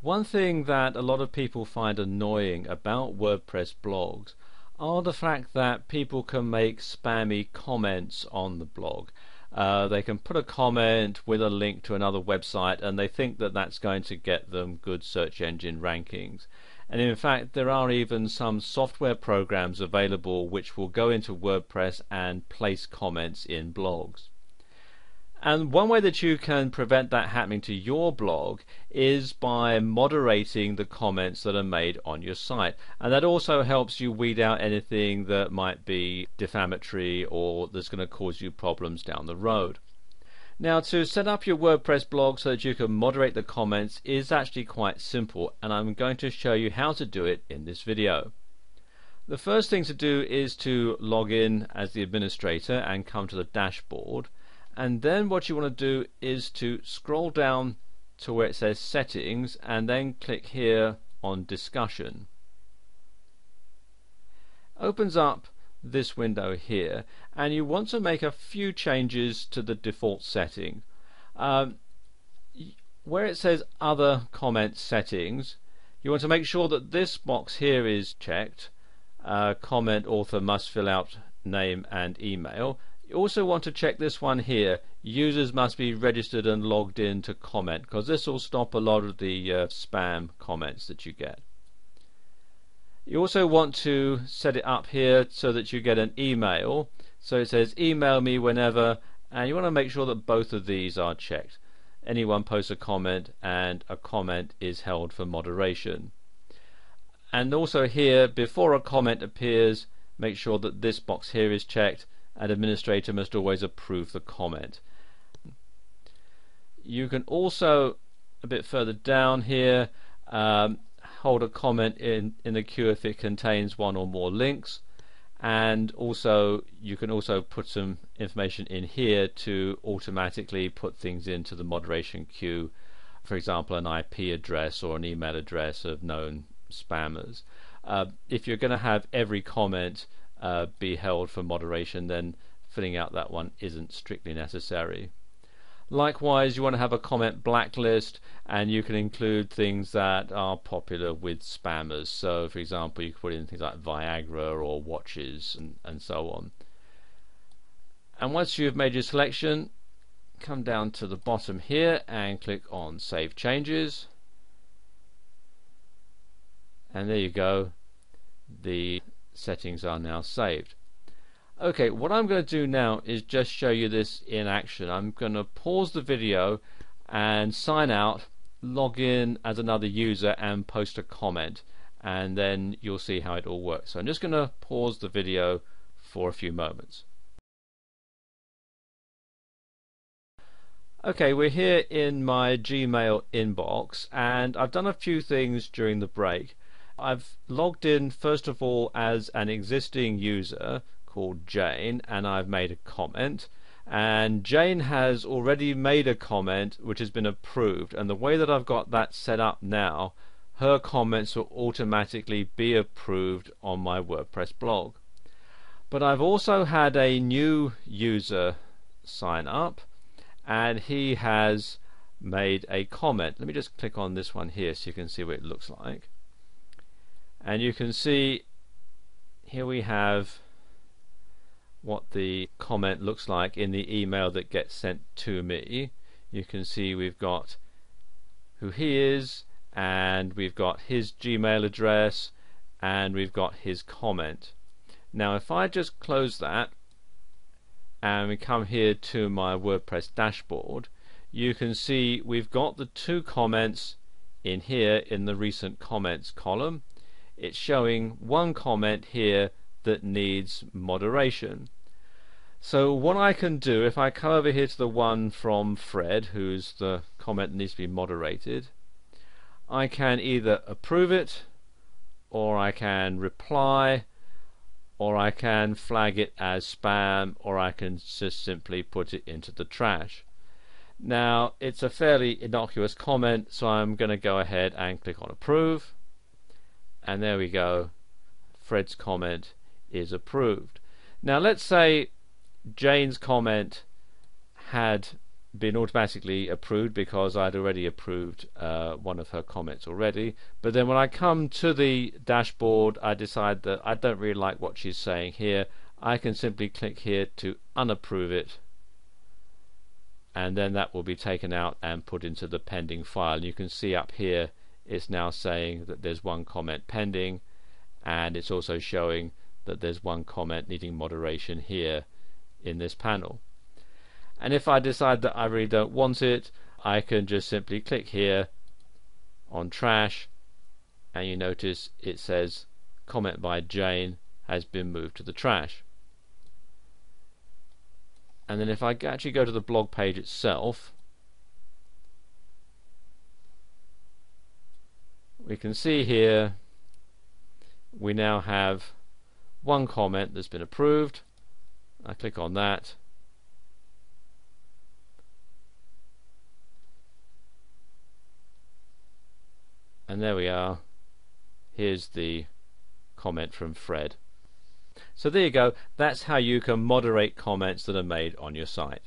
One thing that a lot of people find annoying about WordPress blogs are the fact that people can make spammy comments on the blog. They can put a comment with a link to another website and they think that that's going to get them good search engine rankings. And in fact, there are even some software programs available which will go into WordPress and place comments in blogs. And one way that you can prevent that happening to your blog is by moderating the comments that are made on your site. And that also helps you weed out anything that might be defamatory or that's going to cause you problems down the road. Now, to set up your WordPress blog so that you can moderate the comments is actually quite simple, and I'm going to show you how to do it in this video. The first thing to do is to log in as the administrator and come to the dashboard. And then what you want to do is to scroll down to where it says settings and then click here on discussion. Opens up this window here, and you want to make a few changes to the default setting. Where it says other comment settings, you want to make sure that this box here is checked. Comment author must fill out name and email. You also want to check this one here, users must be registered and logged in to comment, because this will stop a lot of the spam comments that you get. You also want to set it up here so that you get an email. So it says email me whenever, and you want to make sure that both of these are checked. Anyone posts a comment and a comment is held for moderation. And also here, before a comment appears, make sure that this box here is checked, and administrator must always approve the comment. You can also, a bit further down here, hold a comment in the queue if it contains one or more links, and also you can also put some information in here to automatically put things into the moderation queue, for example an IP address or an email address of known spammers. If you're going to have every comment be held for moderation, then filling out that one isn't strictly necessary. Likewise, you want to have a comment blacklist, and you can include things that are popular with spammers. So for example, you can put in things like Viagra or watches and so on. And once you've made your selection, come down to the bottom here and click on Save Changes, and there you go, the settings are now saved. Okay, what I'm going to do now is just show you this in action. I'm going to pause the video and sign out, log in as another user and post a comment, and then you'll see how it all works. So I'm just going to pause the video for a few moments. Okay, we're here in my Gmail inbox, and I've done a few things during the break. I've logged in first of all as an existing user called Jane, and I've made a comment, and Jane has already made a comment which has been approved, and the way that I've got that set up now, her comments will automatically be approved on my WordPress blog. But I've also had a new user sign up, and he has made a comment. Let me just click on this one here so you can see what it looks like. And you can see here we have what the comment looks like in the email that gets sent to me. You can see we've got who he is, and we've got his Gmail address, and we've got his comment. Now if I just close that and we come here to my WordPress dashboard, you can see we've got the two comments in here in the recent comments column. It's showing one comment here that needs moderation. So what I can do, if I come over here to the one from Fred, who's the comment that needs to be moderated, I can either approve it, or I can reply, or I can flag it as spam, or I can just simply put it into the trash. Now it's a fairly innocuous comment, so I'm going to go ahead and click on approve, and there we go, Fred's comment is approved. Now let's say Jane's comment had been automatically approved because I'd already approved one of her comments already. But then when I come to the dashboard, I decide that I don't really like what she's saying here. I can simply click here to unapprove it, and then that will be taken out and put into the pending file. You can see up here it's now saying that there's one comment pending, and it's also showing that there's one comment needing moderation here in this panel. And if I decide that I really don't want it, I can just simply click here on trash, and you notice it says comment by Jane has been moved to the trash. And then if I actually go to the blog page itself, we can see here we now have one comment that's been approved. I click on that, and there we are. Here's the comment from Fred. So there you go. That's how you can moderate comments that are made on your site.